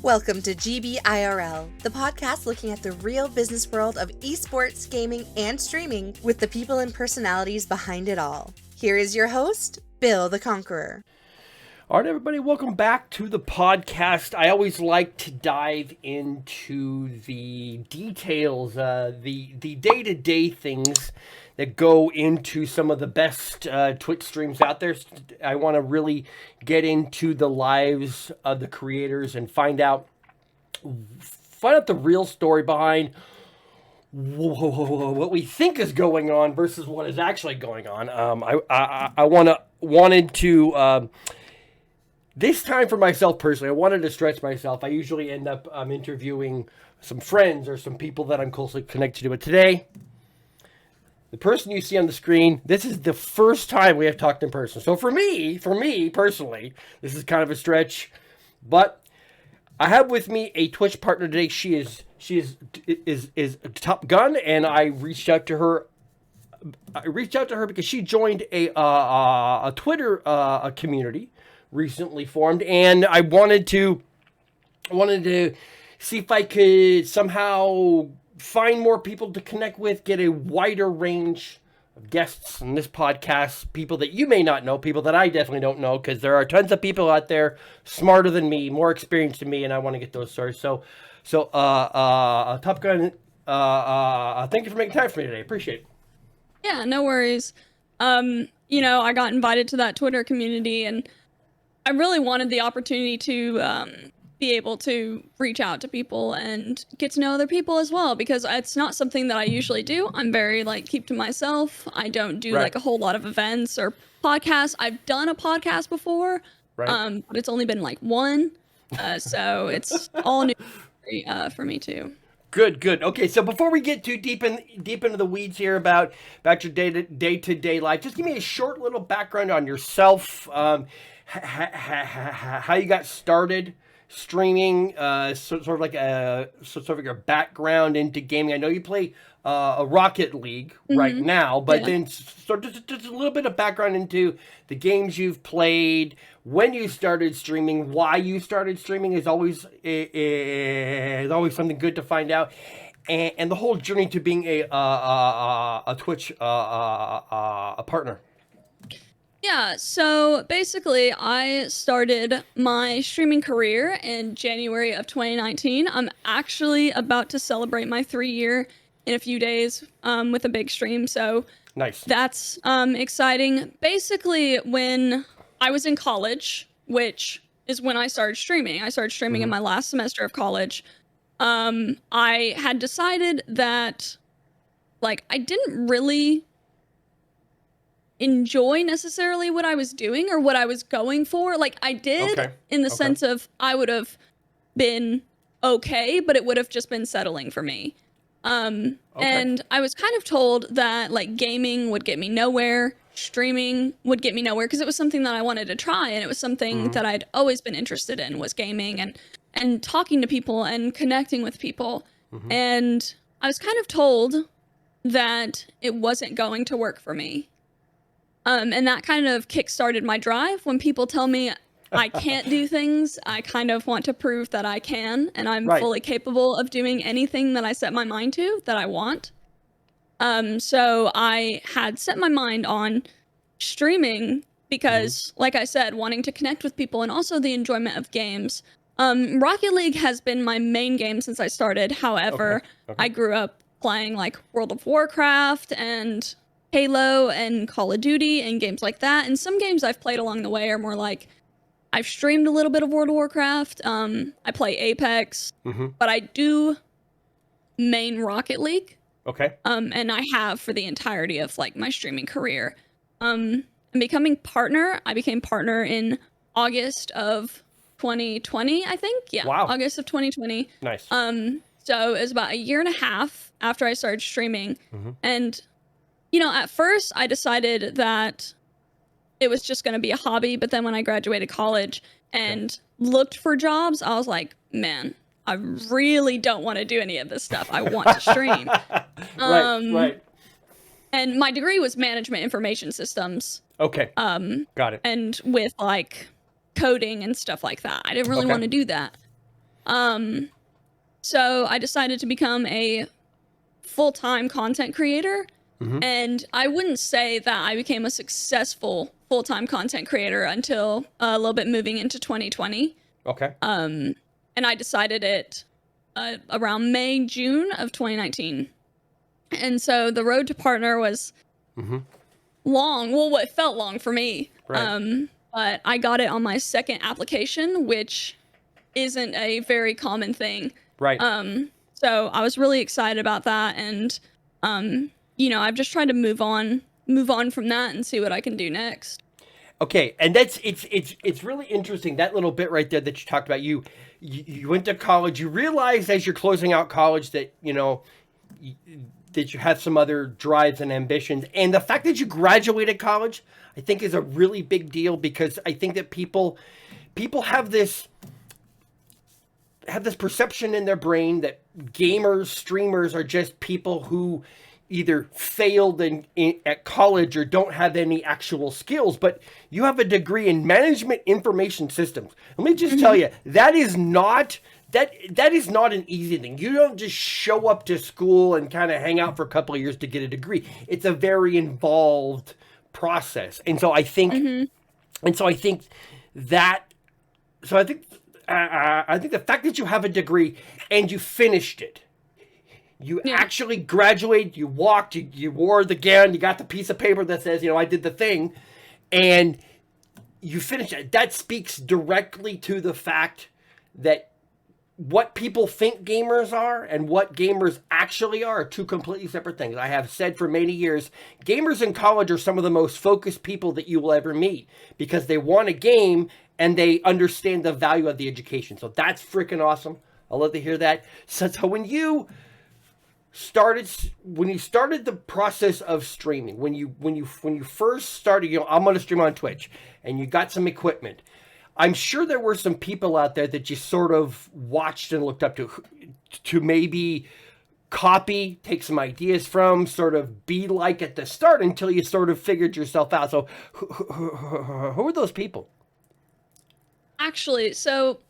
Welcome to GBIRL, the podcast looking at the real business world of esports, gaming, and streaming with the people and personalities behind it all. Here is your host, Bill the Conqueror. All right, everybody, welcome back to the podcast. I always like to dive into the details, the day-to-day things that go into some of the best Twitch streams out there. I want to really get into the lives of the creators and find out the real story behind what we think is going on versus what is actually going on. Wanted to this time for myself personally, I wanted to stretch myself. I usually end up interviewing some friends or some people that I'm closely connected to, but today, the person you see on the screen, this is the first time we have talked in person. So for me personally, this is kind of a stretch, but I have with me a Twitch partner today. She is TopGunn, and I reached out to her because she joined a Twitter community recently formed, and I wanted to see if I could somehow find more people to connect with, get a wider range of guests on this podcast, people that you may not know, people that I definitely don't know, because there are tons of people out there smarter than me, more experienced than me, and I want to get those stories. So TopGunn, thank you for making time for me today. Appreciate it. Yeah, no worries. I got invited to that Twitter community, and I really wanted the opportunity to be able to reach out to people and get to know other people as well, because it's not something that I usually do. I'm very keep to myself. I don't do a whole lot of events or podcasts. I've done a podcast before, but it's only been one. So it's all new for me too. Good. Okay, so before we get too deep into the weeds here about your day-to-day life, just give me a short little background on yourself, how you got started streaming, sort of like your background into gaming. I know you play a Rocket League right now, but then sort of just a little bit of background into the games you've played, when you started streaming, why you started streaming is always something good to find out, and the whole journey to being a Twitch a partner. Yeah, so basically I started my streaming career in January of 2019. I'm actually about to celebrate my 3-year in a few days with a big stream, so nice. That's exciting. Basically, when I was in college, which is when I started streaming. I started streaming in my last semester of college. I had decided that I didn't really enjoy necessarily what I was doing or what I was going for. I did in the sense of I would have been okay, but it would have just been settling for me. And I was kind of told that gaming would get me nowhere, streaming would get me nowhere, because it was something that I wanted to try, and it was something that I'd always been interested in, was gaming and talking to people and connecting with people. And I was kind of told that it wasn't going to work for me. And that kind of kickstarted my drive. When people tell me I can't do things, I kind of want to prove that I can, and I'm fully capable of doing anything that I set my mind to, that I want. So I had set my mind on streaming because, like I said, wanting to connect with people and also the enjoyment of games. Rocket League has been my main game since I started. However, I grew up playing World of Warcraft and Halo and Call of Duty and games like that. And some games I've played along the way are more I've streamed a little bit of World of Warcraft. I play Apex, but I do main Rocket League. And I have for the entirety of my streaming career. And becoming partner, I became partner in August of 2020, I think. Yeah. Wow. August of 2020. Nice. So it was about a year and a half after I started streaming. And at first I decided that it was just going to be a hobby, but then when I graduated college and looked for jobs, I was like, man, I really don't want to do any of this stuff. I want to stream. Right. And my degree was management information systems. Okay. Got it. And with coding and stuff like that. I didn't really want to do that. So I decided to become a full-time content creator. And I wouldn't say that I became a successful full-time content creator until a little bit moving into 2020. Okay. And I decided it around May, June of 2019. And so the road to partner was long. Well, what felt long for me. Right. But I got it on my second application, which isn't a very common thing. Right. So I was really excited about that, and I've just tried to move on from that and see what I can do next. Okay, and it's really interesting, that little bit right there that you talked about. You went to college. You realized as you're closing out college that that you have some other drives and ambitions, and the fact that you graduated college, I think, is a really big deal, because I think that people have this perception in their brain that gamers, streamers are just people who either failed at college or don't have any actual skills. But you have a degree in management information systems. Let me just tell you, that is not an easy thing. You don't just show up to school and kind of hang out for a couple of years to get a degree. It's a very involved process. And so I think, I think the fact that you have a degree and you finished it, you actually graduated, you walked, you wore the gown, you got the piece of paper that says, I did the thing, and you finished it. That speaks directly to the fact that what people think gamers are and what gamers actually are two completely separate things. I have said for many years, gamers in college are some of the most focused people that you will ever meet, because they want a game and they understand the value of the education. So that's freaking awesome. I'll love to hear that. So when you started the process of streaming, when you first started, I'm going to stream on Twitch, and you got some equipment, I'm sure there were some people out there that you sort of watched and looked up to maybe copy, take some ideas from, sort of be like at the start until you sort of figured yourself out. So who are those people? Actually, so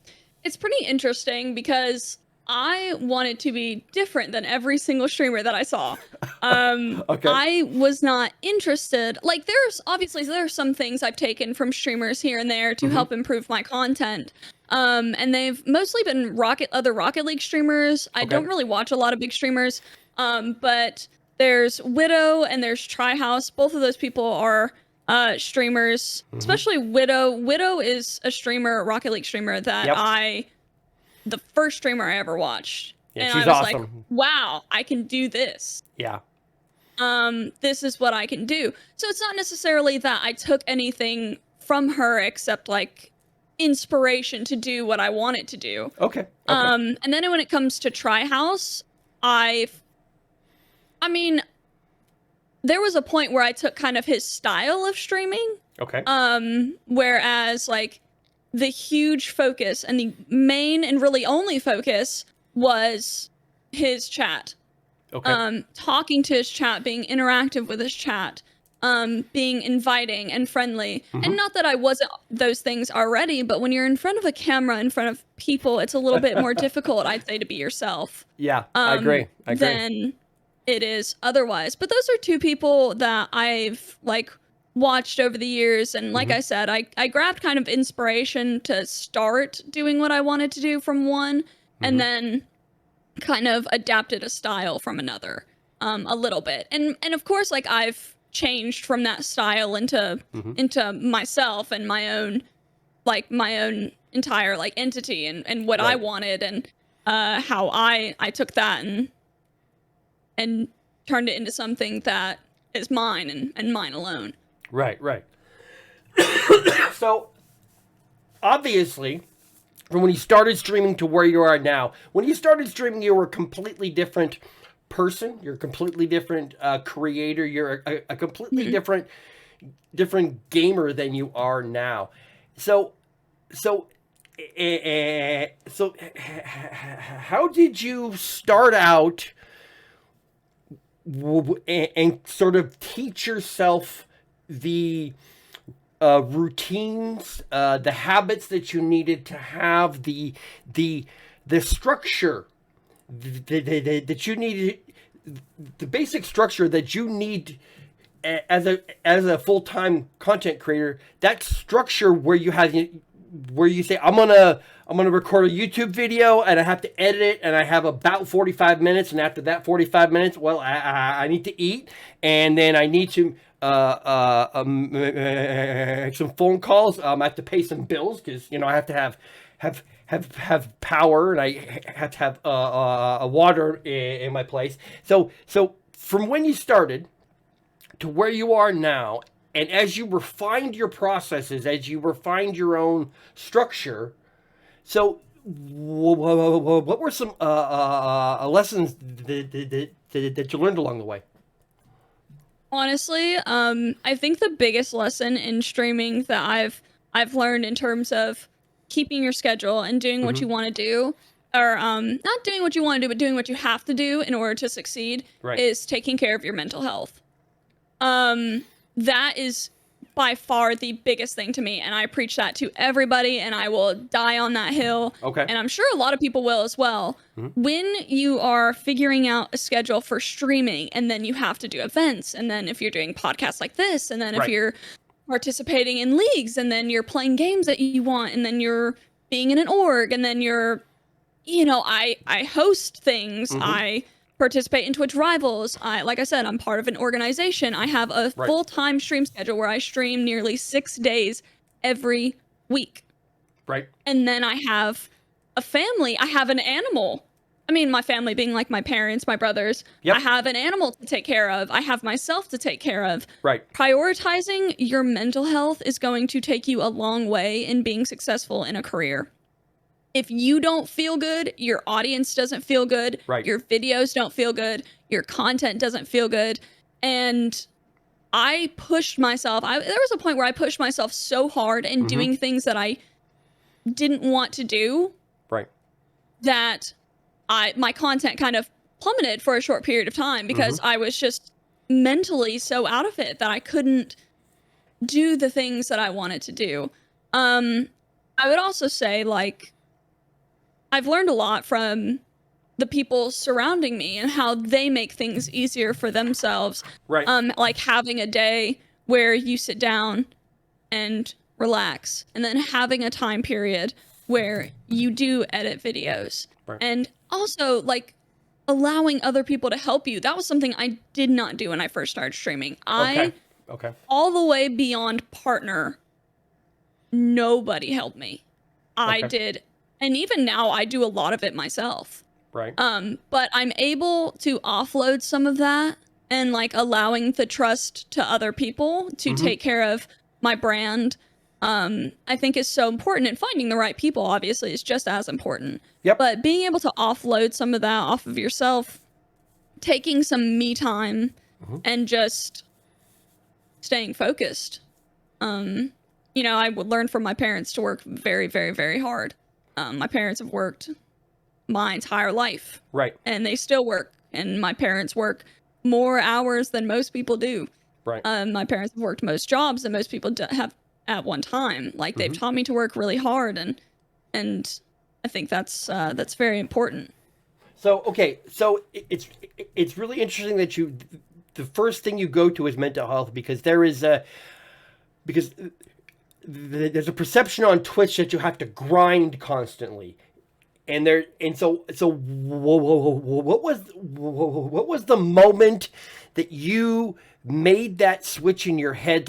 it's pretty interesting because I wanted to be different than every single streamer that I saw. Okay. I was not interested. Like, there are some things I've taken from streamers here and there to help improve my content. And they've mostly been other Rocket League streamers. I don't really watch a lot of big streamers. But there's Widow and there's Tryhouse. Both of those people are streamers, especially Widow. Widow is a Rocket League streamer that the first streamer I ever watched. Yeah, and she's I was awesome. like, wow, I can do this. Yeah. This is what I can do. So it's not necessarily that I took anything from her except like inspiration to do what I wanted to do. Okay. And then when it comes to Tryhouse, there was a point where I took kind of his style of streaming. Okay. Whereas like the huge focus and the main and really only focus was his chat. Okay. Talking to his chat, being interactive with his chat, being inviting and friendly. And not that I wasn't those things already, but when you're in front of a camera, in front of people, it's a little bit more difficult, I'd say, to be yourself. Yeah, I agree. Than it is otherwise. But those are two people that I've like watched over the years, and like I said, I grabbed kind of inspiration to start doing what I wanted to do from one, and then kind of adapted a style from another a little bit, and of course, like, I've changed from that style into myself and my own entire like entity and what I wanted, and how I took that and turned it into something that is mine and mine alone. Right. So, obviously, from when you started streaming to where you are now, when you started streaming, you were a completely different person. You're a completely different creator. You're a completely different gamer than you are now. So, how did you start out and sort of teach yourself the routines, the habits that you needed to have, the the structure that you need, the basic structure that you need as a full-time content creator, that structure where you say, I'm gonna record a YouTube video and I have to edit it and I have about 45 minutes, and after that 45 minutes, well, I need to eat, and then I need to make some phone calls. I have to pay some bills because I have to have power, and I have to have a water in my place. So from when you started to where you are now, and as you refined your processes, as you refined your own structure, so what were some lessons that you learned along the way? Honestly, I think the biggest lesson in streaming that I've learned in terms of keeping your schedule and doing what you want to do, or not doing what you want to do, but doing what you have to do in order to succeed, is taking care of your mental health. That is by far the biggest thing to me, and I preach that to everybody, and I will die on that hill. Okay. And I'm sure a lot of people will as well. When you are figuring out a schedule for streaming, and then you have to do events, and then if you're doing podcasts like this, and then if you're participating in leagues, and then you're playing games that you want, and then you're being in an org, and then you're, I host things, I participate in Twitch Rivals. Like I said, I'm part of an organization. I have a full-time stream schedule where I stream nearly 6 days every week. Right. And then I have a family. I have an animal. I mean, my family being like my parents, my brothers. Yep. I have an animal to take care of. I have myself to take care of. Right. Prioritizing your mental health is going to take you a long way in being successful in a career. If you don't feel good, your audience doesn't feel good, your videos don't feel good, your content doesn't feel good. And I pushed myself. There was a point where I pushed myself so hard in doing things that I didn't want to do. Right. That my content kind of plummeted for a short period of time because I was just mentally so out of it that I couldn't do the things that I wanted to do. I would also say, I've learned a lot from the people surrounding me and how they make things easier for themselves. Right. Like having a day where you sit down and relax, and then having a time period where you do edit videos. Right. And also, allowing other people to help you. That was something I did not do when I first started streaming. Okay. All the way beyond partner, nobody helped me. I did. And even now, I do a lot of it myself. Right. But I'm able to offload some of that and allowing the trust to other people to take care of my brand. I think is so important, and finding the right people obviously is just as important. Yep. But being able to offload some of that off of yourself, taking some me time, and just staying focused. I would learn from my parents to work very, very, very hard. My parents have worked my entire life. Right. And they still work. And my parents work more hours than most people do. Right. My parents have worked most jobs than most people have at one time. They've taught me to work really hard, and I think that's very important. So it's really interesting that the first thing you go to is mental health, because there's a perception on Twitch that you have to grind constantly, so what was the moment that you made that switch in your head?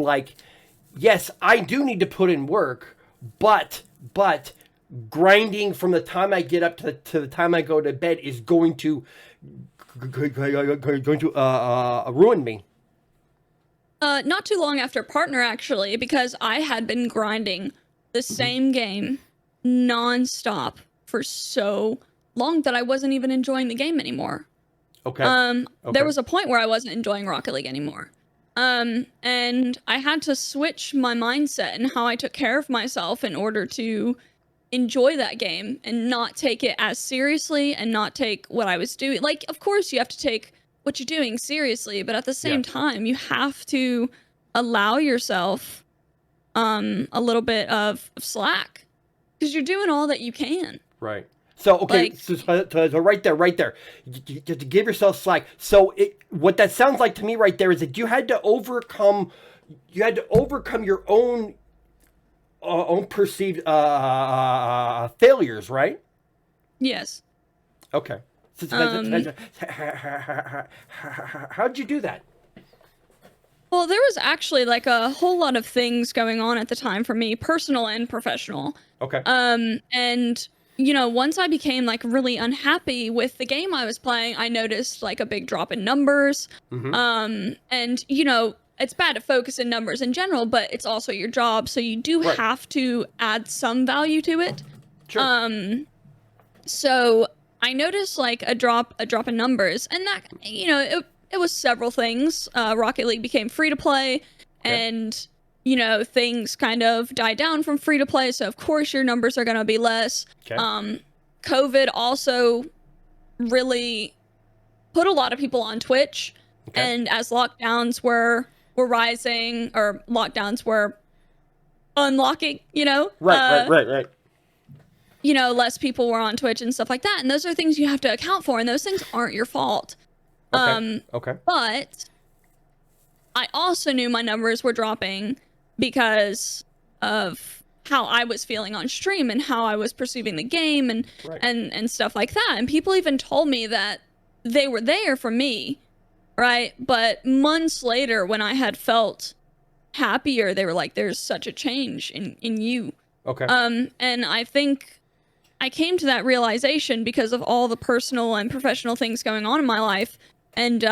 Yes, I do need to put in work, but grinding from the time I get up to the time I go to bed is going to ruin me. Not too long after partner, actually, because I had been grinding the same game nonstop for so long that I wasn't even enjoying the game anymore. Okay. There was a point where I wasn't enjoying Rocket League anymore. And I had to switch my mindset and how I took care of myself in order to enjoy that game and not take it as seriously and not take what I was doing. Of course, you have to take what you're doing seriously, but at the same time, you have to allow yourself a little bit of slack, because you're doing all that you can. Right. So, okay, so right there, you have to give yourself slack. So what that sounds like to me right there is that you had to overcome your own perceived failures, right? Yes. Okay. How'd you do that? Well, there was actually like a whole lot of things going on at the time for me, personal and professional. Okay. And once I became like really unhappy with the game I was playing, I noticed like a big drop in numbers. And it's bad to focus in numbers in general, but it's also your job, so you do have to add some value to it. Sure. So I noticed like a drop in numbers, and that it was several things. Rocket League became free to play, and things kind of died down from free to play, so of course your numbers are going to be less. COVID also really put a lot of people on Twitch, and as lockdowns were rising, or lockdowns were unlocking, Right. Less people were on Twitch and stuff like that, and those are things you have to account for, and those things aren't your fault. Okay. But I also knew my numbers were dropping because of how I was feeling on stream and how I was perceiving the game and stuff like that. And people even told me that they were there for me, right? But months later, when I had felt happier, they were like, there's such a change in you. Okay. And I think I came to that realization because of all the personal and professional things going on in my life, and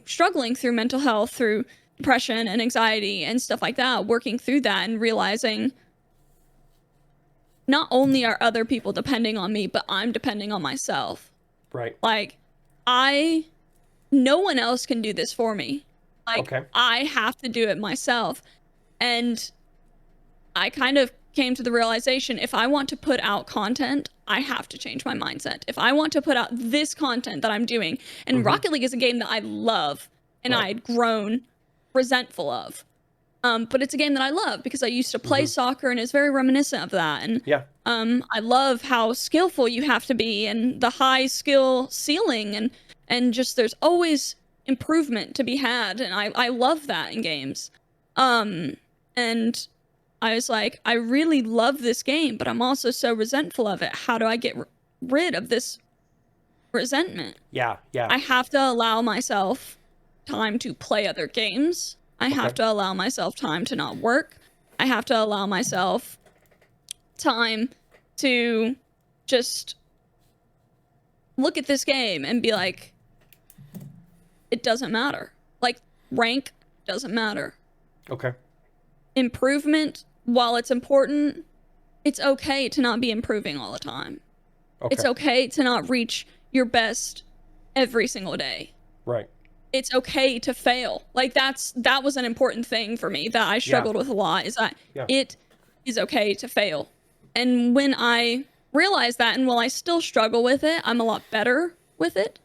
struggling through mental health, through depression and anxiety and stuff like that, working through that and realizing not only are other people depending on me, but I'm depending on myself. Right. Like, no one else can do this for me. Like, I have to do it myself. And I kind of came to the realization, if I want to put out content, I have to change my mindset. If I want to put out this content that I'm doing, and Rocket League is a game that I love and I had grown resentful of, but it's a game that I love because I used to play soccer, and it's very reminiscent of that. And I love how skillful you have to be, and the high skill ceiling, and just there's always improvement to be had, and I love that in games. And I was like, I really love this game, but I'm also so resentful of it. How do I get rid of this resentment? Yeah. I have to allow myself time to play other games. I have to allow myself time to not work. I have to allow myself time to just look at this game and be like, it doesn't matter. Like, rank doesn't matter. Okay. Improvement, while it's important, it's okay to not be improving all the time. It's okay to not reach your best every single day. Right. It's okay to fail. Like, that was an important thing for me that I struggled with a lot, is that it is okay to fail. And when I realized that, and while I still struggle with it, I'm a lot better with it.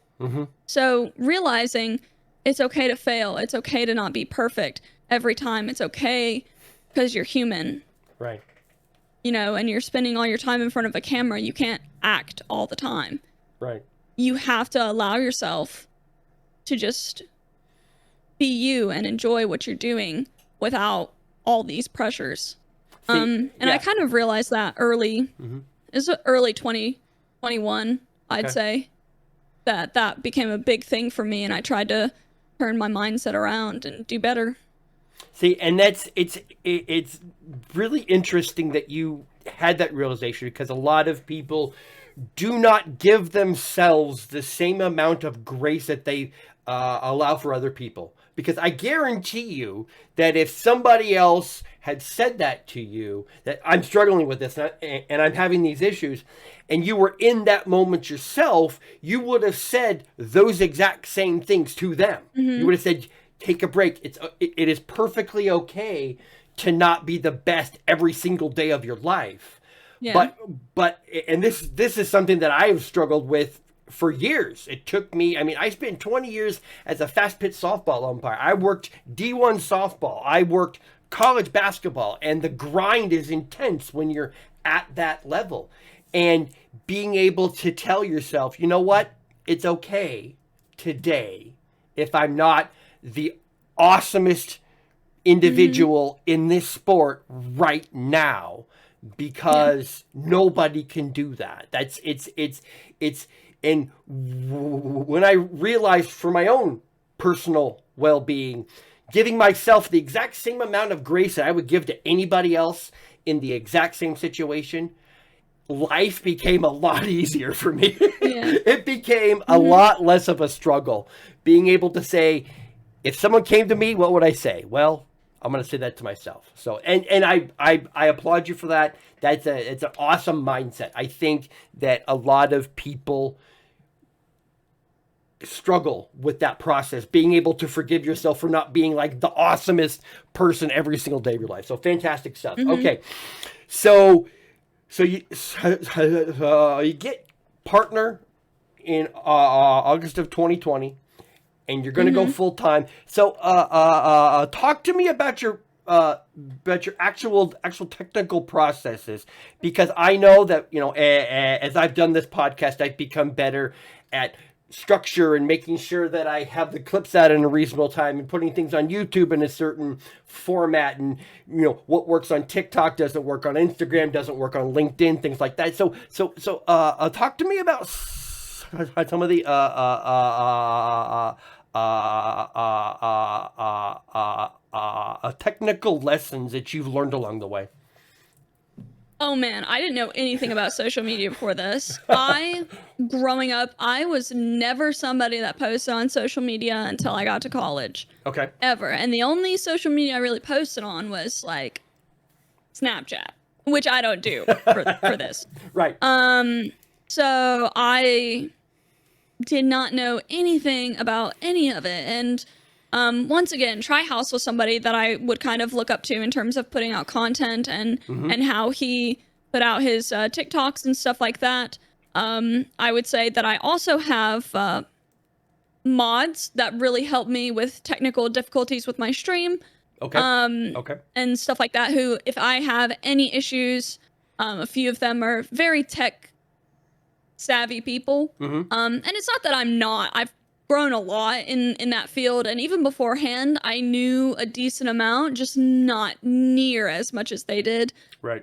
So realizing it's okay to fail, it's okay to not be perfect every time, it's okay because you're human. Right. And you're spending all your time in front of a camera, you can't act all the time. Right. You have to allow yourself to just be you and enjoy what you're doing without all these pressures. I kind of realized that early. It was early 2021, I'd say, that became a big thing for me, and I tried to turn my mindset around and do better. See, and it's really interesting that you had that realization, because a lot of people do not give themselves the same amount of grace that they allow for other people. Because I guarantee you that if somebody else had said that to you, that I'm struggling with this and I'm having these issues, and you were in that moment yourself, you would have said those exact same things to them. You would have said, take a break. It is perfectly okay to not be the best every single day of your life. Yeah. But this is something that I have struggled with for years. It took me, I spent 20 years as a fast pitch softball umpire. I worked D1 softball. I worked college basketball, and the grind is intense when you're at that level. And being able to tell yourself, you know what, it's okay today if I'm not the awesomest individual in this sport right now, because nobody can do that. And when I realized for my own personal well-being, giving myself the exact same amount of grace that I would give to anybody else in the exact same situation, life became a lot easier for me. It became a lot less of a struggle. Being able to say, if someone came to me, what would I say? Well, I'm going to say that to myself. So, and I applaud you for that. It's an awesome mindset. I think that a lot of people struggle with that process, being able to forgive yourself for not being like the awesomest person every single day of your life. So fantastic stuff. Okay. So you get partner in August of 2020, and you're going to go full time. So talk to me about your actual technical processes, because I know that, you know, as I've done this podcast, I've become better at structure and making sure that I have the clips out in a reasonable time and putting things on YouTube in a certain format, and, you know, what works on TikTok doesn't work on Instagram, doesn't work on LinkedIn, things like that. So talk to me about some of the technical lessons that you've learned along the way. Oh man, I didn't know anything about social media before this. Growing up, I was never somebody that posted on social media until I got to college. Okay. Ever. And the only social media I really posted on was like Snapchat, which I don't do for this. Right. So I did not know anything about any of it. And once again, Tryhouse was somebody that I would kind of look up to in terms of putting out content and how he put out his TikToks and stuff like that. I would say that I also have mods that really help me with technical difficulties with my stream. Okay. And stuff like that, who, if I have any issues, a few of them are very tech savvy people. And it's not that I'm not. I've grown a lot in that field, and even beforehand I knew a decent amount, just not near as much as they did. Right.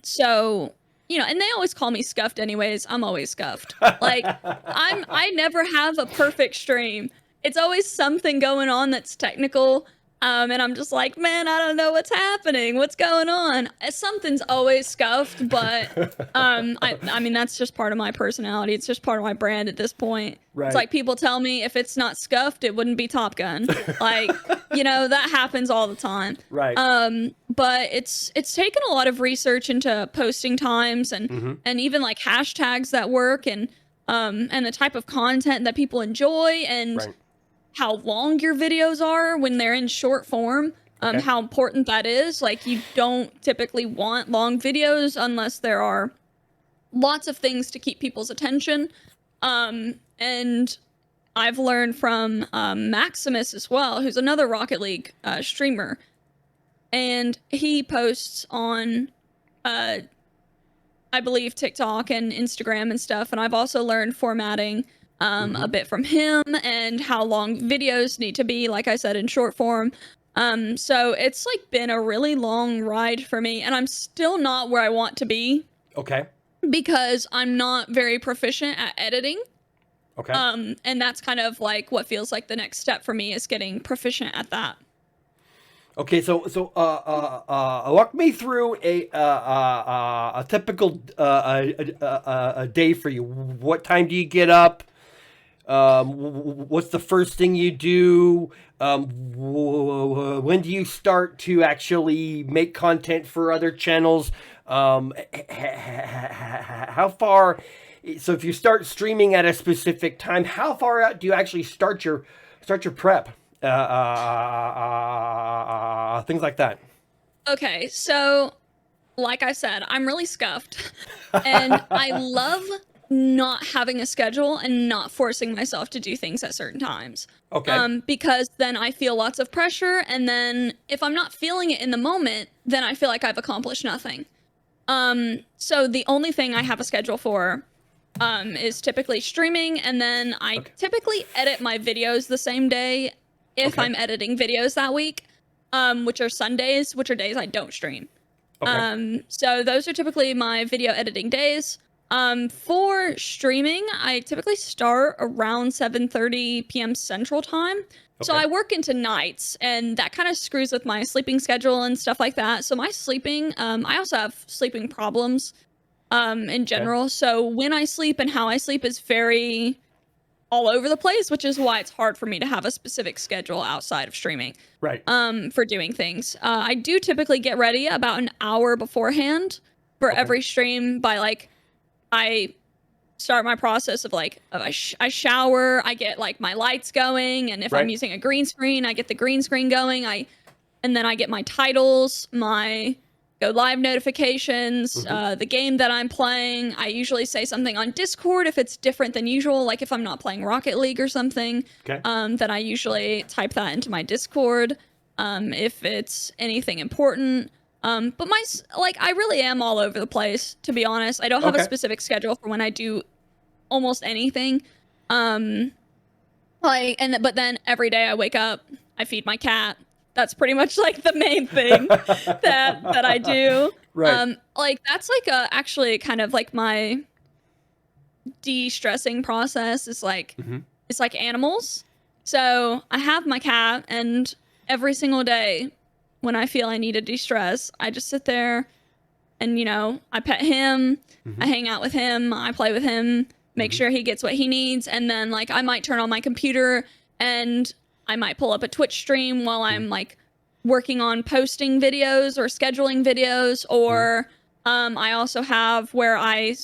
So, you know, and they always call me scuffed anyways. I'm always scuffed. Like I never have a perfect stream. It's always something going on that's technical. And I'm just like, man, I don't know what's happening. What's going on? Something's always scuffed, but I mean, that's just part of my personality. It's just part of my brand at this point. Right. It's like people tell me if it's not scuffed, it wouldn't be TopGunn. Like, you know, that happens all the time. Right. But it's taken a lot of research into posting times and even like hashtags that work and the type of content that people enjoy and how long your videos are when they're in short form, how important that is. Like, you don't typically want long videos unless there are lots of things to keep people's attention. And I've learned from Maximus as well, who's another Rocket League streamer. And he posts on, I believe, TikTok and Instagram and stuff. And I've also learned formatting a bit from him and how long videos need to be, like I said, in short form. So it's like been a really long ride for me, and I'm still not where I want to be. Okay. Because I'm not very proficient at editing. Okay. And that's kind of like what feels like the next step for me, is getting proficient at that. Okay, so walk me through a typical a day for you. What time do you get up? What's the first thing you do? When do you start to actually make content for other channels? How far? So if you start streaming at a specific time, how far out do you actually start your prep? Things like that. Okay, so like I said, I'm really scuffed, and I love not having a schedule and not forcing myself to do things at certain times. Okay. Because then I feel lots of pressure, and then if I'm not feeling it in the moment, then I feel like I've accomplished nothing. So the only thing I have a schedule for is typically streaming, and then I typically edit my videos the same day if I'm editing videos that week, which are Sundays, which are days I don't stream. So those are typically my video editing days. For streaming, I typically start around 7:30 p.m. Central Time. So I work into nights, and that kind of screws with my sleeping schedule and stuff like that. So my sleeping, I also have sleeping problems in general. So when I sleep and how I sleep is very all over the place, which is why it's hard for me to have a specific schedule outside of streaming. Right. For doing things. I do typically get ready about an hour beforehand for every stream by like, I start my process of like, I shower, I get like my lights going, and if I'm using a green screen, I get the green screen going. And then I get my titles, my go live notifications, the game that I'm playing. I usually say something on Discord if it's different than usual, like if I'm not playing Rocket League or something, then I usually type that into my Discord if it's anything important. But I really am all over the place, to be honest. I don't have a specific schedule for when I do almost anything. But then every day I wake up, I feed my cat. That's pretty much like the main thing that I do. Right. That's like actually kind of like my de-stressing process is like, it's like animals. So I have my cat, and every single day when I feel I need to de-stress, I just sit there and, I pet him, I hang out with him, I play with him, make sure he gets what he needs. And then like, I might turn on my computer and I might pull up a Twitch stream while I'm like working on posting videos or scheduling videos, or I also have where I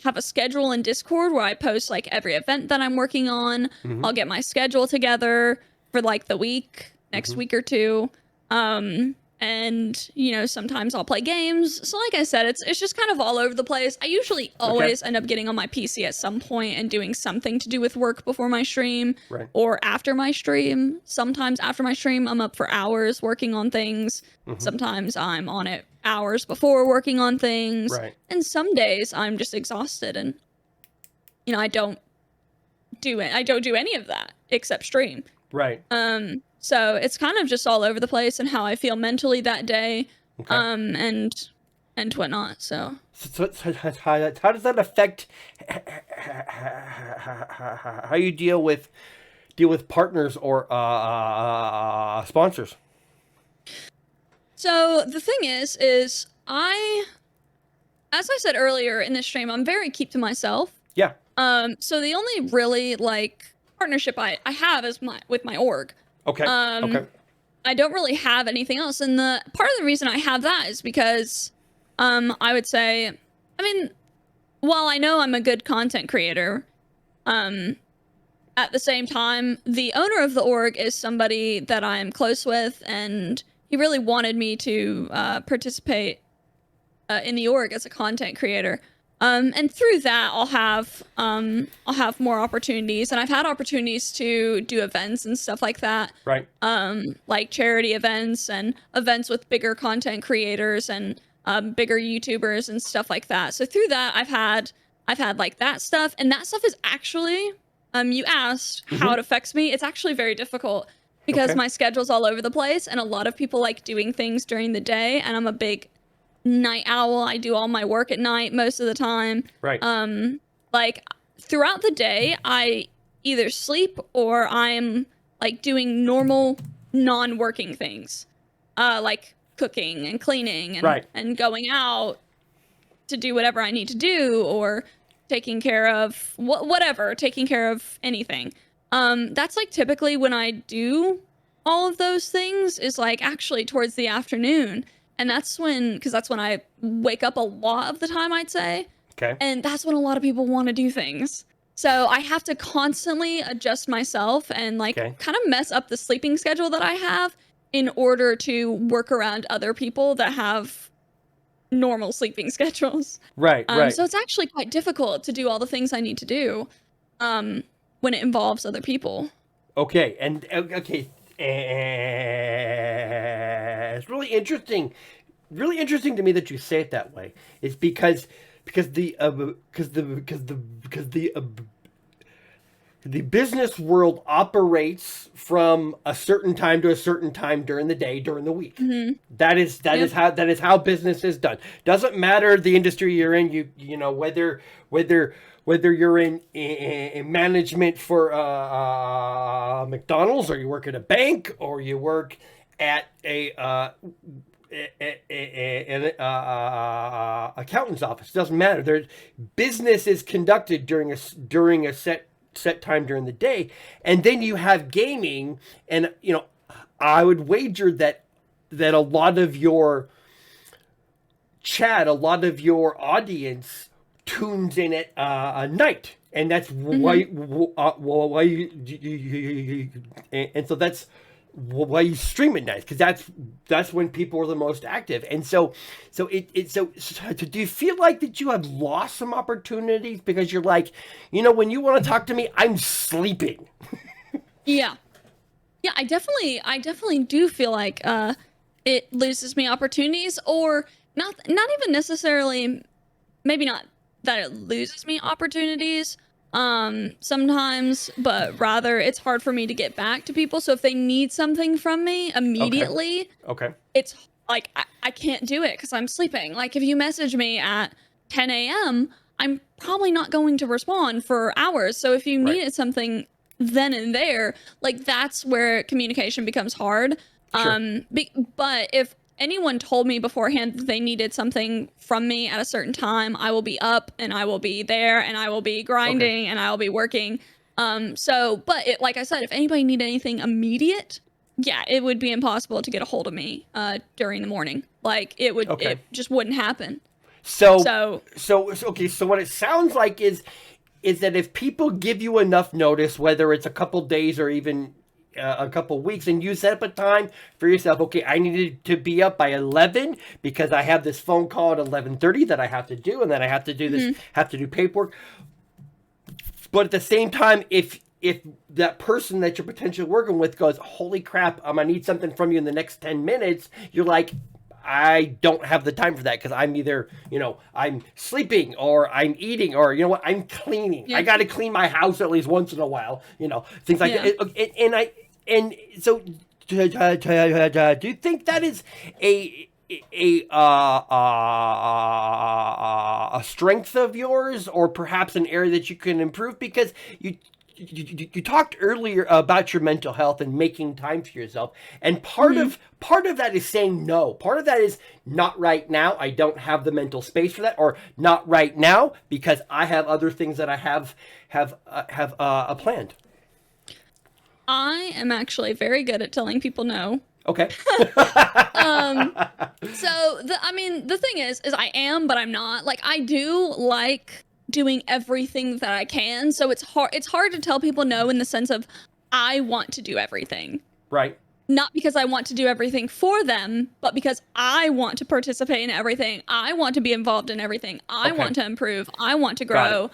have a schedule in Discord where I post like every event that I'm working on. I'll get my schedule together for like the week, next week or two. And sometimes I'll play games. So like I said, it's just kind of all over the place. I usually always end up getting on my PC at some point and doing something to do with work before my stream or after my stream. Sometimes after my stream, I'm up for hours working on things. Sometimes I'm on it hours before working on things. And some days I'm just exhausted and, I don't do it. I don't do any of that except stream. So it's kind of just all over the place and how I feel mentally that day, and whatnot. So how does that affect how you deal with partners or sponsors? So the thing is as I said earlier in this stream, I'm very keep to myself. Yeah. So the only really like partnership I have is with my org. I don't really have anything else. And the part of the reason I have that is because I would say, while I know I'm a good content creator, at the same time, the owner of the org is somebody that I'm close with, and he really wanted me to participate in the org as a content creator. And through that, I'll have more opportunities, and I've had opportunities to do events and stuff like that. Like charity events and events with bigger content creators and bigger YouTubers and stuff like that. So through that, I've had like that stuff, and that stuff is actually, you asked how it affects me. It's actually very difficult because my schedule's all over the place, and a lot of people like doing things during the day, and I'm a big night owl. I do all my work at night most of the time. Like throughout the day, I either sleep or I'm like doing normal non-working things, like cooking and cleaning and going out to do whatever I need to do, or taking care of taking care of anything. That's like typically when I do all of those things is like actually towards the afternoon. And that's when I wake up a lot of the time, I'd say. And that's when a lot of people want to do things. So I have to constantly adjust myself and like kind of mess up the sleeping schedule that I have in order to work around other people that have normal sleeping schedules. So it's actually quite difficult to do all the things I need to do when it involves other people. It's really interesting to me that you say it that way. It's because the business world operates from a certain time to a certain time during the day, during the week. Mm-hmm. That is how business is done. Doesn't matter the industry you're in. You know whether you're in management for McDonald's, or you work at a bank, or you work at an accountant's office. Doesn't matter. Business is conducted during a set time during the day, and then you have gaming, and I would wager that a lot of your chat, a lot of your audience tunes in at night, and that's why you and so that's why you stream at night, because that's when people are the most active. And so do you feel like that you have lost some opportunities because you're like, when you want to talk to me, I'm sleeping? Yeah, I definitely do feel like it loses me opportunities, or not even necessarily, maybe not that it loses me opportunities sometimes, but rather it's hard for me to get back to people. So if they need something from me immediately, okay. It's like I can't do it because I'm sleeping. Like if you message me at 10 a.m., I'm probably not going to respond for hours. So if you needed something then and there, like that's where communication becomes hard. Sure. But if anyone told me beforehand that they needed something from me at a certain time, I will be up and I will be there and I will be grinding and I will be working. But like I said, if anybody needed anything immediate, it would be impossible to get a hold of me during the morning. Like it just wouldn't happen. So what it sounds like is that if people give you enough notice, whether it's a couple days or even a couple weeks, and you set up a time for yourself, okay, I needed to be up by 11 because I have this phone call at 11:30 that I have to do, and then I have to do this, have to do paperwork. But at the same time, if that person that you're potentially working with goes, holy crap, I need something from you in the next 10 minutes, you're like, I don't have the time for that because I'm either, I'm sleeping or I'm eating or, I'm cleaning. Yeah. I got to clean my house at least once in a while, things like that. And so do you think that is a strength of yours, or perhaps an area that you can improve? Because you talked earlier about your mental health and making time for yourself, and part of that is saying no. Part of that is not right now. I don't have the mental space for that, or not right now because I have other things that I have planned. I am actually very good at telling people no. Okay. So the thing is I am, but I'm not. Like I do like doing everything that I can. So it's hard to tell people no in the sense of I want to do everything. Right. Not because I want to do everything for them, but because I want to participate in everything. I want to be involved in everything. I want to improve. I want to grow.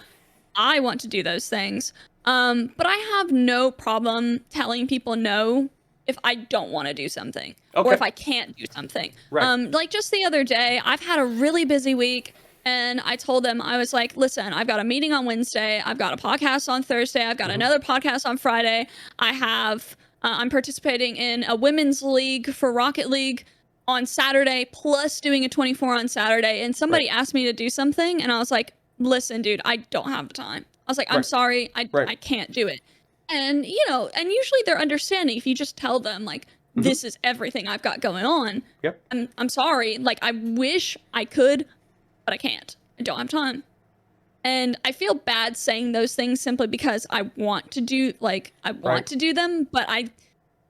I want to do those things. But I have no problem telling people no if I don't want to do something or if I can't do something. Right. Like just the other day, I've had a really busy week. And I told them, I was like, listen, I've got a meeting on Wednesday. I've got a podcast on Thursday. I've got another podcast on Friday. I'm participating in a women's league for Rocket League on Saturday, plus doing a 24 on Saturday. And somebody asked me to do something. And I was like, listen, dude, I don't have the time. I was like, I'm sorry. I can't do it. And, and usually they're understanding if you just tell them like, this is everything I've got going on. Yep. I'm sorry. Like, I wish I could, but I can't. I don't have time. And I feel bad saying those things simply because I want to do to do them, but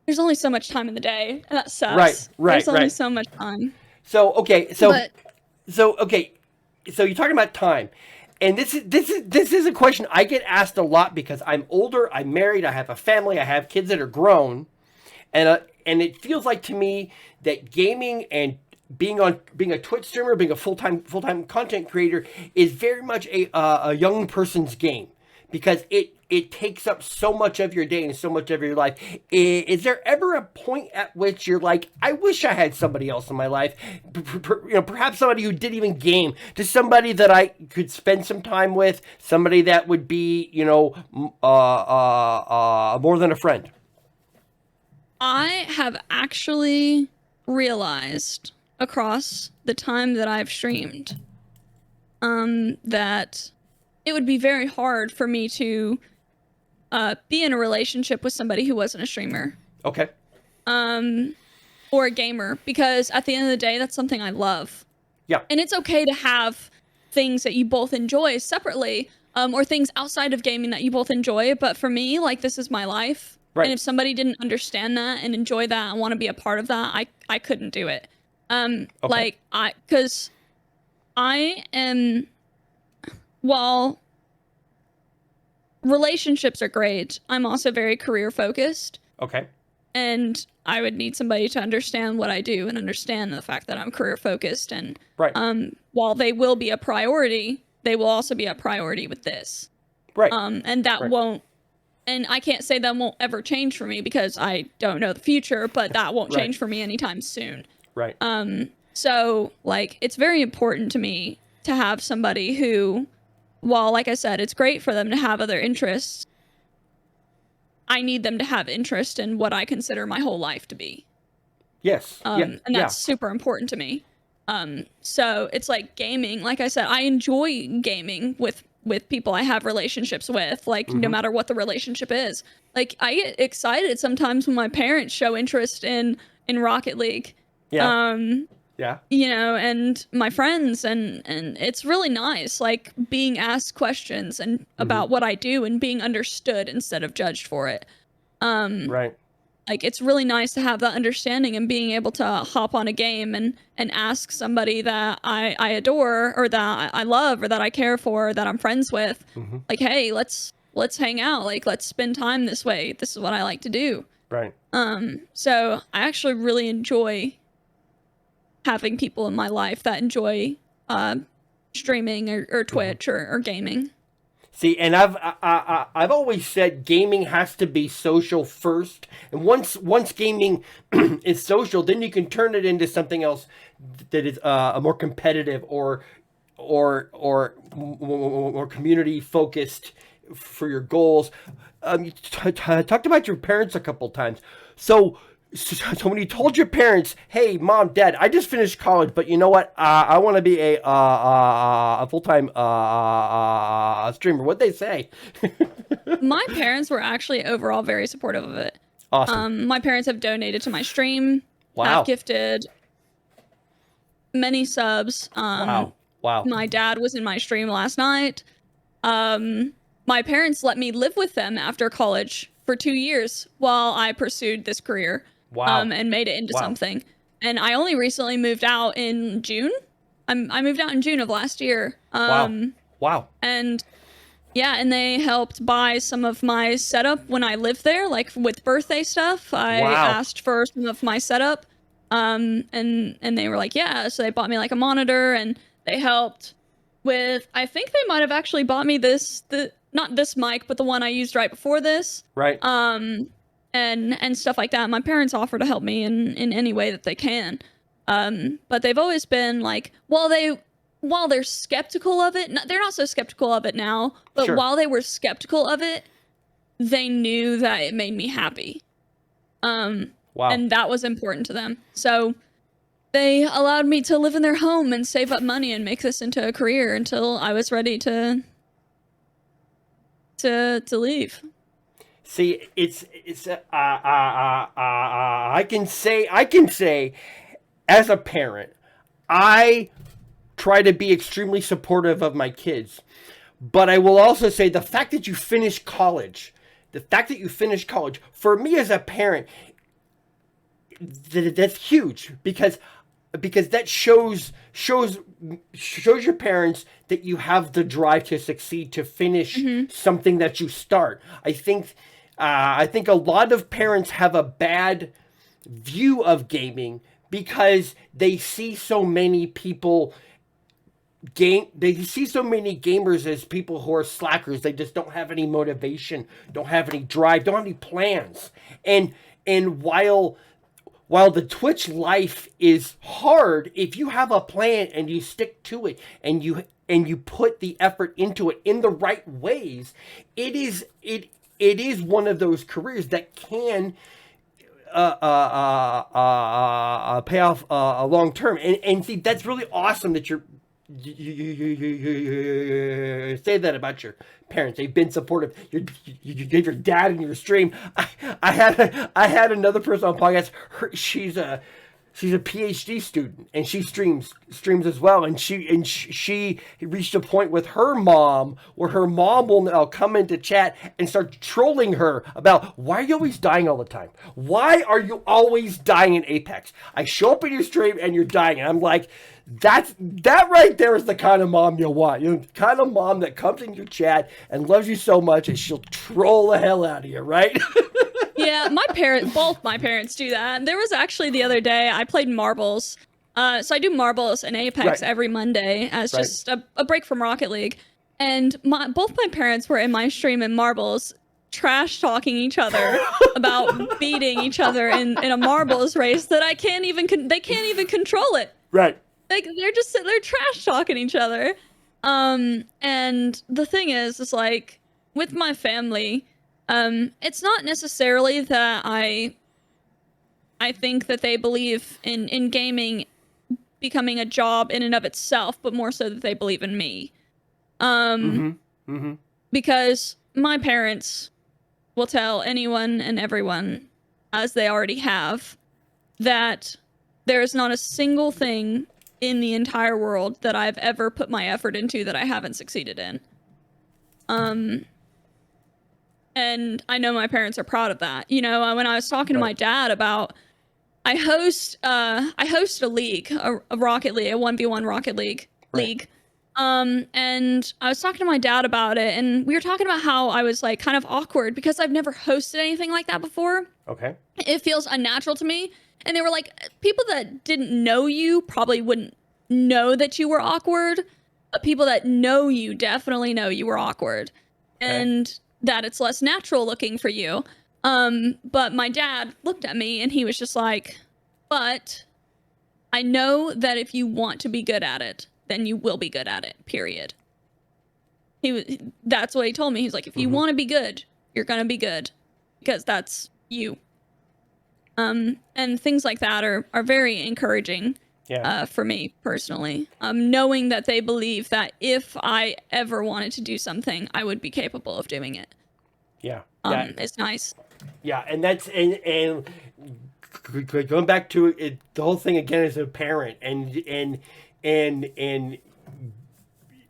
there's only so much time in the day, and that sucks. There's only so much time. So you're talking about time. And this is a question I get asked a lot because I'm older, I'm married, I have a family, I have kids that are grown. And it feels like to me that gaming and being a Twitch streamer, being a full-time content creator is very much a young person's game, because it takes up so much of your day and so much of your life. Is there ever a point at which you're like, I wish I had somebody else in my life, perhaps somebody who didn't even game, just somebody that I could spend some time with, somebody that would be, more than a friend? I have actually realized across the time that I've streamed that it would be very hard for me to be in a relationship with somebody who wasn't a streamer. Okay. Or a gamer, because at the end of the day, that's something I love. Yeah. And it's okay to have things that you both enjoy separately, or things outside of gaming that you both enjoy. But for me, like, this is my life. Right. And if somebody didn't understand that and enjoy that and want to be a part of that, I couldn't do it. Okay. Because I am, while relationships are great, I'm also very career focused. Okay. And I would need somebody to understand what I do and understand the fact that I'm career focused. And right. While they will be a priority, they will also be a priority with this. Right. And that won't, and I can't say that won't ever change for me because I don't know the future, but that won't change for me anytime soon. Right. So, like, it's very important to me to have somebody who, while, like I said, it's great for them to have other interests, I need them to have interest in what I consider my whole life to be. Yes. And that's super important to me. So it's like gaming. Like I said, I enjoy gaming with people I have relationships with, like, no matter what the relationship is. Like, I get excited sometimes when my parents show interest in Rocket League. Yeah. Yeah. And my friends, and it's really nice, like, being asked questions and about what I do and being understood instead of judged for it. Right. Like, it's really nice to have that understanding and being able to hop on a game and ask somebody that I adore or that I love or that I care for or that I'm friends with, like, hey, let's hang out. Like, let's spend time this way. This is what I like to do. Right. So I actually really enjoy having people in my life that enjoy streaming or Twitch or gaming. See, and I've always said gaming has to be social first, and once gaming is social, then you can turn it into something else that is a more competitive or more community focused for your goals. You talked about your parents a couple times, so when you told your parents, "Hey, Mom, Dad, I just finished college, but you know what? I want to be a full-time streamer," what'd they say? My parents were actually overall very supportive of it. Awesome. My parents have donated to my stream. Wow. Have gifted many subs. Wow. My dad was in my stream last night. My parents let me live with them after college for 2 years while I pursued this career. Wow. And made it into something. And I only recently moved out in June. I moved out in June of last year. Wow. And yeah, and they helped buy some of my setup when I lived there, like with birthday stuff. I asked for some of my setup. And they were like, yeah. So they bought me like a monitor, and they helped with, I think they might have actually bought me not this mic, but the one I used right before this. Right. And stuff like that. My parents offer to help me in any way that they can. But they've always been like, while they're skeptical of it, they're not so skeptical of it now, but while they were skeptical of it, they knew that it made me happy. And that was important to them. So they allowed me to live in their home and save up money and make this into a career until I was ready to leave. See, it's I can say as a parent, I try to be extremely supportive of my kids. But I will also say the fact that you finished college, for me as a parent, that's huge because that shows your parents that you have the drive to succeed, to finish something that you start. I think a lot of parents have a bad view of gaming because they see so many people they see so many gamers as people who are slackers. They just don't have any motivation, don't have any drive, don't have any plans. And while the Twitch life is hard, if you have a plan and you stick to it and you put the effort into it in the right ways, it is one of those careers that can pay off long term. And see, that's really awesome that you say that about your parents. They've been supportive. You gave your dad in your stream. I had another person on podcast. She's a PhD student, and she streams as well. And she reached a point with her mom where her mom will now come into chat and start trolling her about, why are you always dying all the time? Why are you always dying in Apex? I show up in your stream and you're dying, and I'm like, that right there is the kind of mom you'll want. You know, the kind of mom that comes in your chat and loves you so much and she'll troll the hell out of you, right? Yeah, both my parents do that. There was actually the other day, I played marbles. So I do marbles and Apex every Monday as just a break from Rocket League. And both my parents were in my stream in marbles, trash talking each other about beating each other in a marbles race that they can't even control it. Right. Like they're trash talking each other. And the thing is like with my family, it's not necessarily that I think that they believe in gaming becoming a job in and of itself, but more so that they believe in me. Because my parents will tell anyone and everyone, as they already have, that there is not a single thing in the entire world that I've ever put my effort into that I haven't succeeded in. And I know my parents are proud of that. You know, when I was talking to my dad about, I host a league, a Rocket League, a 1v1 Rocket League league. And I was talking to my dad about it, and we were talking about how I was like kind of awkward because I've never hosted anything like that before. Okay. It feels unnatural to me. And they were like, people that didn't know you probably wouldn't know that you were awkward, but people that know you definitely know you were awkward. Okay. And that it's less natural looking for you. But my dad looked at me and he was just like, but I know that if you want to be good at it, then you will be good at it, period. That's what he told me. He's like, if you want to be good, you're going to be good because that's you. And things like that are very encouraging for me personally. Knowing that they believe that if I ever wanted to do something, I would be capable of doing it. Yeah. It's nice. Yeah, and that's and going back to it, the whole thing again as a parent, and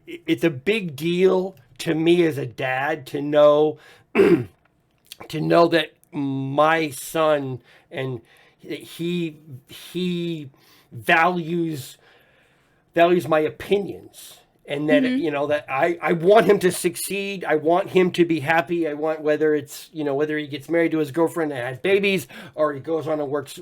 it's a big deal to me as a dad to know that my son and he values my opinions, and that you know that I want him to succeed. I want him to be happy. I want whether he gets married to his girlfriend and has babies, or he goes on and works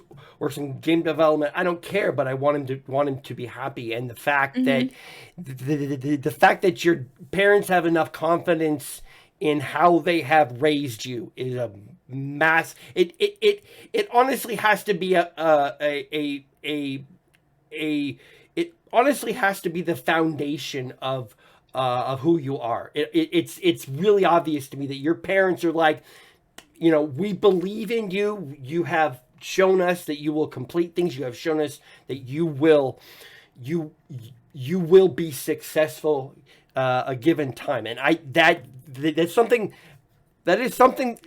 in game development. I don't care, but I want him to be happy. And the fact that the fact that your parents have enough confidence in how they have raised you is a mass. It honestly has to be it honestly has to be the foundation of who you are. It's really obvious to me that your parents are like, you know, we believe in you. You have shown us that you will complete things. You have shown us that you will be successful a given time. And that's something. That is something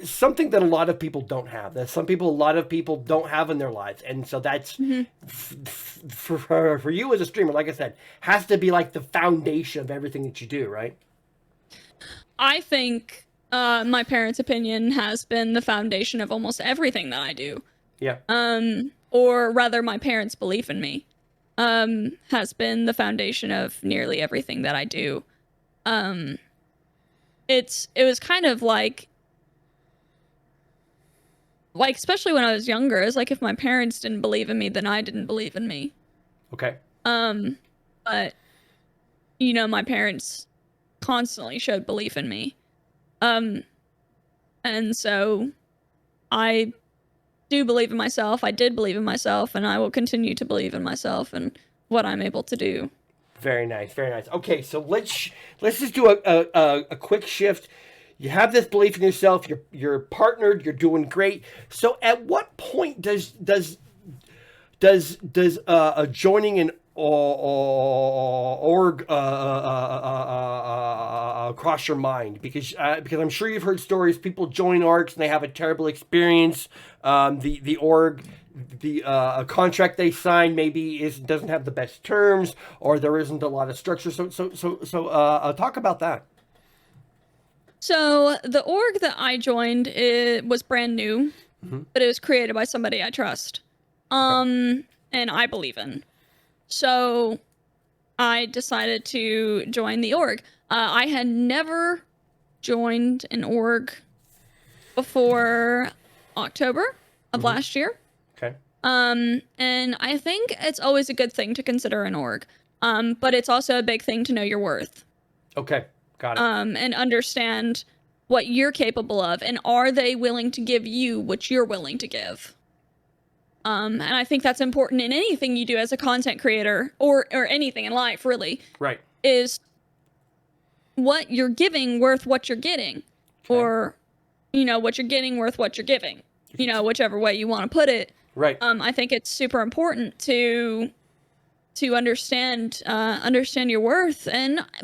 that a lot of people don't have. That a lot of people don't have in their lives. And so that's for you as a streamer, like I said, has to be like the foundation of everything that you do, right? I think my parents' opinion has been the foundation of almost everything that I do. Yeah. Or rather, my parents' belief in me has been the foundation of nearly everything that I do. It was kind of like especially when I was younger, it's like if my parents didn't believe in me, then I didn't believe in me. Okay. But my parents constantly showed belief in me. And so I do believe in myself. I did believe in myself, and I will continue to believe in myself and what I'm able to do. Very nice, very nice. Okay, so let's just do a quick shift. You have this belief in yourself. You're partnered. You're doing great. So, at what point does joining an org cross your mind? Because I'm sure you've heard stories. People join orgs and they have a terrible experience. The org. A contract they sign maybe doesn't have the best terms, or there isn't a lot of structure. So talk about that. So the org that I joined, it was brand new, but it was created by somebody I trust, and I believe in. So I decided to join the org. I had never joined an org before October of last year. Okay. And I think it's always a good thing to consider an org. But it's also a big thing to know your worth. Okay. Got it. And understand what you're capable of, and are they willing to give you what you're willing to give? And I think that's important in anything you do as a content creator, or anything in life, really. Right. Is what you're giving worth what you're getting, Okay. or what you're getting worth what you're giving. Whichever way you want to put it. Right. I think it's super important to understand your worth,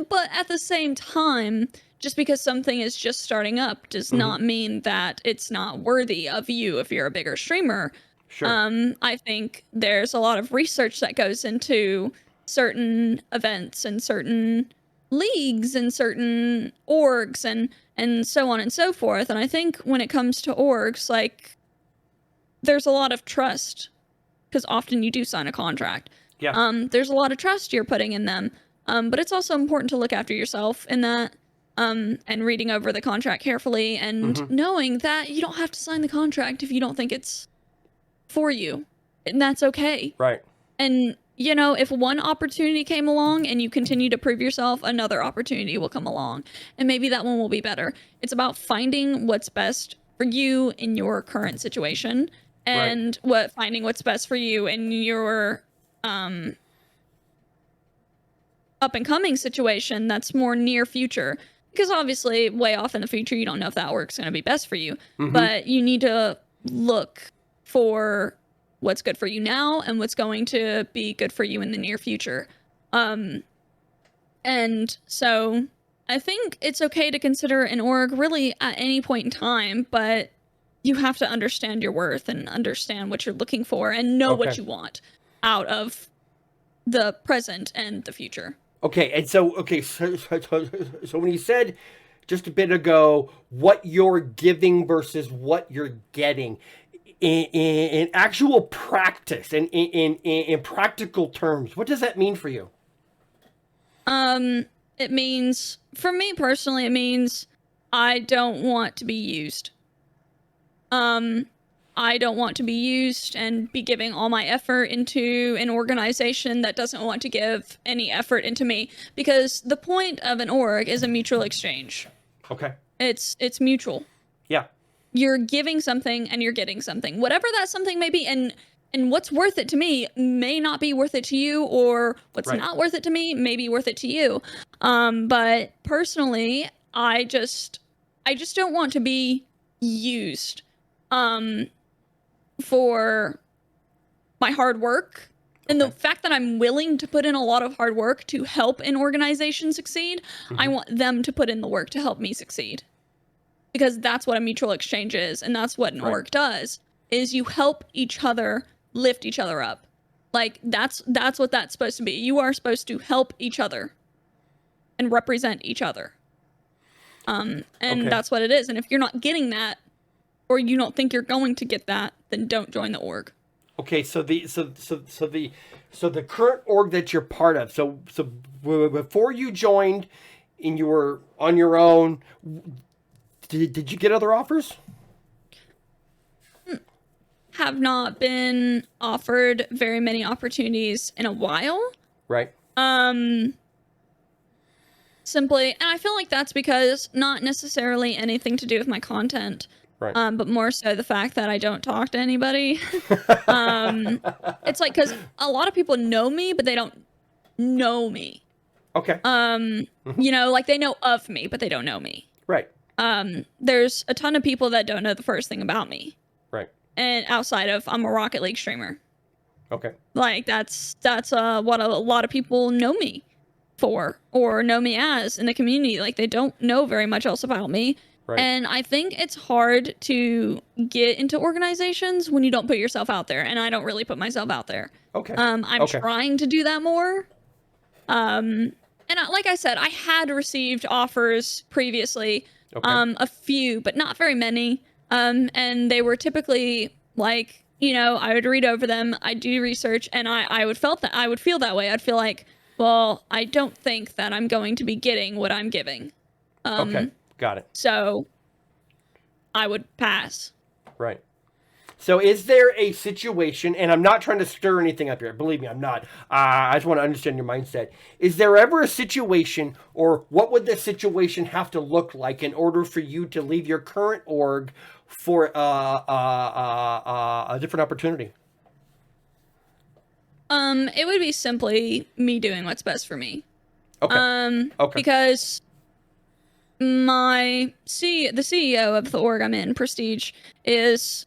but at the same time, just because something is just starting up does not mean that it's not worthy of you if you're a bigger streamer. Sure. I think there's a lot of research that goes into certain events and certain leagues and certain orgs and so on and so forth. And I think when it comes to orgs, like, there's a lot of trust, because often you do sign a contract. Yeah. There's a lot of trust you're putting in them. But it's also important to look after yourself in that, and reading over the contract carefully and knowing that you don't have to sign the contract if you don't think it's for you. And that's okay. Right. And, if one opportunity came along and you continue to prove yourself, another opportunity will come along. And maybe that one will be better. It's about finding what's best for you in your current situation. And finding what's best for you in your up and coming situation that's more near future. Because obviously, way off in the future, you don't know if that work's going to be best for you. But you need to look for what's good for you now and what's going to be good for you in the near future. And so I think it's okay to consider an org really at any point in time, but you have to understand your worth and understand what you're looking for and know what you want out of the present and the future. Okay, and so when you said just a bit ago what you're giving versus what you're getting, in actual practice and in practical terms, what does that mean for you? It means, for me personally, it means I don't want to be used. I don't want to be used and be giving all my effort into an organization that doesn't want to give any effort into me, because the point of an org is a mutual exchange. Okay. It's mutual. Yeah. You're giving something and you're getting something, whatever that something may be. And what's worth it to me may not be worth it to you, or what's not worth it to me may be worth it to you. But personally, I just don't want to be used for my hard work. And the fact that I'm willing to put in a lot of hard work to help an organization succeed, I want them to put in the work to help me succeed. Because that's what a mutual exchange is, and that's what an org does, is you help each other lift each other up. Like, that's what that's supposed to be. You are supposed to help each other and represent each other. And that's what it is. And if you're not getting that, or you don't think you're going to get that, then don't join the org. Okay, so the current org that you're part of, so before you joined and you were on your own, did you get other offers? Have not been offered very many opportunities in a while. Right. simply, and I feel like that's because not necessarily anything to do with my content, right. But more so the fact that I don't talk to anybody. It's like, because a lot of people know me, but they don't know me. Okay. You know, like they know of me, but they don't know me. Right. There's a ton of people that don't know the first thing about me. Right. And outside of, I'm a Rocket League streamer. Okay. Like that's what a lot of people know me for, or know me as in the community. Like they don't know very much else about me. Right. And I think it's hard to get into organizations when you don't put yourself out there. And I don't really put myself out there. Okay. I'm trying to do that more. Like I said, I had received offers previously, a few, but not very many. And they were typically like, you know, I would read over them, I'd do research, and I would feel that way. I'd feel like, well, I don't think that I'm going to be getting what I'm giving. Okay, got it. So I would pass. Right. So is there a situation, and I'm not trying to stir anything up here, believe me, I'm not. I just want to understand your mindset. Is there ever a situation, or what would the situation have to look like in order for you to leave your current org for a different opportunity? It would be simply me doing what's best for me. Okay. Because the CEO of the org I'm in, Prestige, is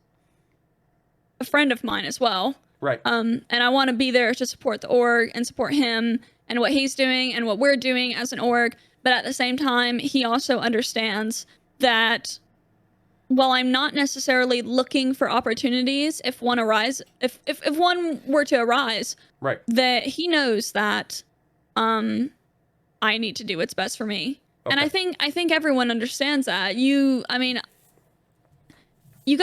a friend of mine as well. Right. And I want to be there to support the org and support him and what he's doing and what we're doing as an org. But at the same time, he also understands that while I'm not necessarily looking for opportunities, if one were to arise, right, that he knows that I need to do what's best for me. Okay. And I think everyone understands that. You got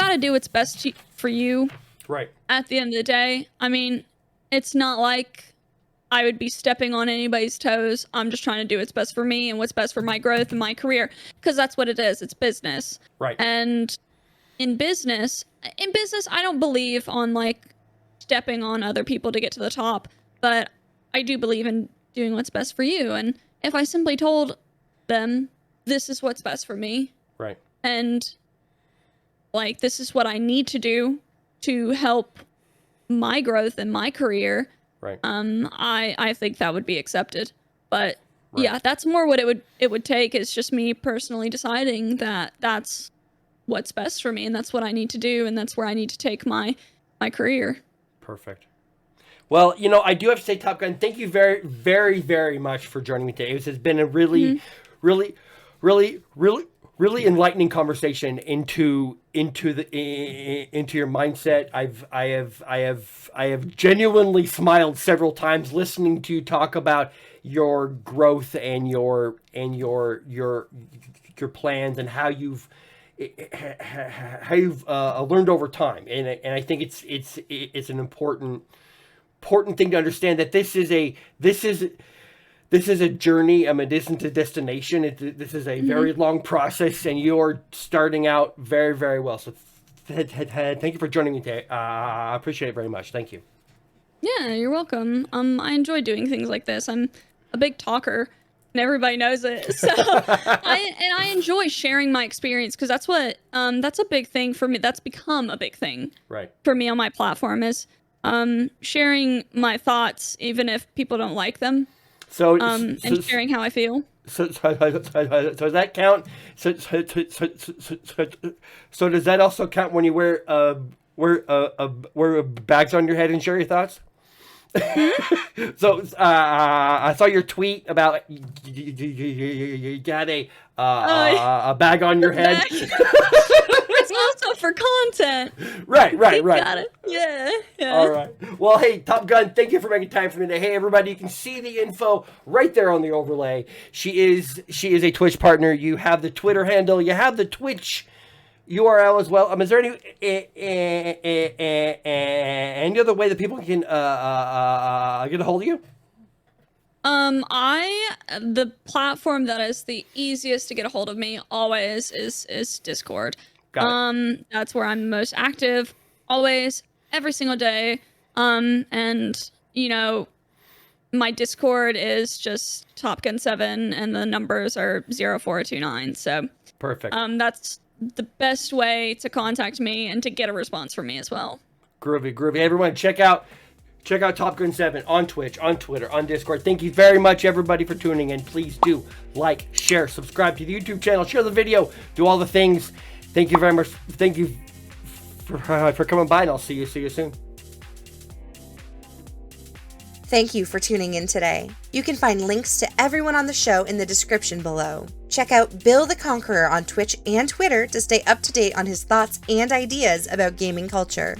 to do what's best for you. Right. At the end of the day, I mean, it's not like I would be stepping on anybody's toes. I'm just trying to do what's best for me and what's best for my growth and my career, because that's what it is. It's business. Right. And in business, I don't believe on like stepping on other people to get to the top, but I do believe in doing what's best for you. And if I simply told them, this is what's best for me. Right. And like, this is what I need to do to help my growth and my career. Right. I think that would be accepted. But yeah, that's more what it would take, is just me personally deciding that that's what's best for me and that's what I need to do and that's where I need to take my career. Perfect. Well, you know, I do have to say, Top Gun, thank you very, very, very much for joining me today. It's been a really, really, really, really, really enlightening conversation into your mindset. I have genuinely smiled several times listening to you talk about your growth and your plans and how you've learned over time. And I think it's an important thing to understand, that this is a journey. I mean, it isn't a destination. This is a very long process, and you're starting out very, very well. So thank you for joining me today. I appreciate it very much. Thank you. Yeah, you're welcome. I enjoy doing things like this. I'm a big talker, and everybody knows it. So I enjoy sharing my experience, because that's a big thing for me. That's become a big thing for me on my platform, is sharing my thoughts, even if people don't like them. And sharing how I feel. So does that count? So does that also count when you wear bags on your head and share your thoughts? So I saw your tweet about you got a bag on your head. It's also for content. Right. Got it. Yeah. All right. Well, hey, Top Gun, thank you for making time for me today. Hey, everybody, you can see the info right there on the overlay. She is a Twitch partner. You have the Twitter handle. You have the Twitch URL as well. Is there any other way that people can get a hold of you? The platform that is the easiest to get a hold of me always is Discord. Got it. That's where I'm most active, always, every single day. And you know, my Discord is just TopGunn7, and the numbers are 0429. So perfect. That's the best way to contact me and to get a response from me as well. Groovy. Everyone, check out TopGunn7 on Twitch, on Twitter, on Discord. Thank you very much, everybody, for tuning in. Please do like, share, subscribe to the YouTube channel, share the video, do all the things. Thank you very much. Thank you for coming by, and I'll see you soon. Thank you for tuning in today. You can find links to everyone on the show in the description below. Check out Bill the Conqueror on Twitch and Twitter to stay up to date on his thoughts and ideas about gaming culture.